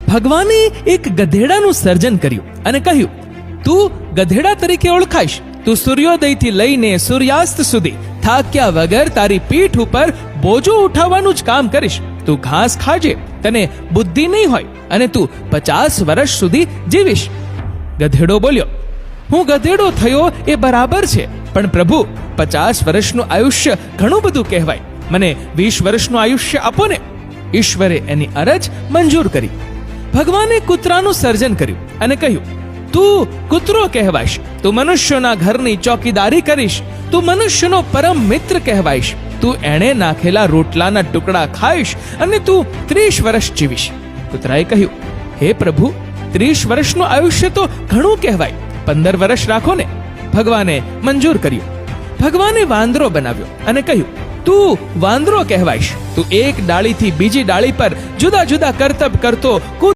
ભગવાને એક ગધેડાનું સર્જન કર્યું અને કહ્યું, તું ગધેડા તરીકે ઓળખાઈશ. તું સૂર્યોદયથી લઈને સૂર્યાસ્ત સુધી થાક્યા વગર તારી પીઠ ઉપર બોજો ઉઠાવવાનું જ કામ કરીશ. તું ઘાસ ખાજે, તને બુદ્ધિ નહીં હોય અને તું 50 વર્ષ સુધી જીવીશ. ગધેડો બોલ્યો, હું ગધેડો થયો એ બરાબર છે, પણ પ્રભુ 50 વર્ષનું આયુષ્ય ઘણું બધું કહેવાય. મને 20 વર્ષનું આયુષ્ય આપો ને. ઈશ્વરે એની અરજ મંજૂર કરી. ભગવાને કૂતરાનું સર્જન કર્યું અને કહ્યું, તું કૂતરો કહેવાઈશ. તું મનુષ્યોના ઘરની ચોકીદારી કરીશ. તું મનુષ્યનો પરમ મિત્ર કહેવાઈશ. તું એણે નાખેલા રોટલાના ટુકડા ખાઈશ અને તું 30 વર્ષ જીવીશ. કૂતરાએ કહ્યું, હે પ્રભુ, 30 વર્ષનું આયુષ્ય તો ઘણું કહેવાય. 15 વર્ષ રાખો ને. ભગવાને મંજૂર કર્યું. ભગવાને વાંદરો બનાવ્યો અને કહ્યું, તું વાંદરો કહેવાઈશ. તું એક ડાળીથી બીજી ડાળી પર જુદા જુદા કરતબ કરતો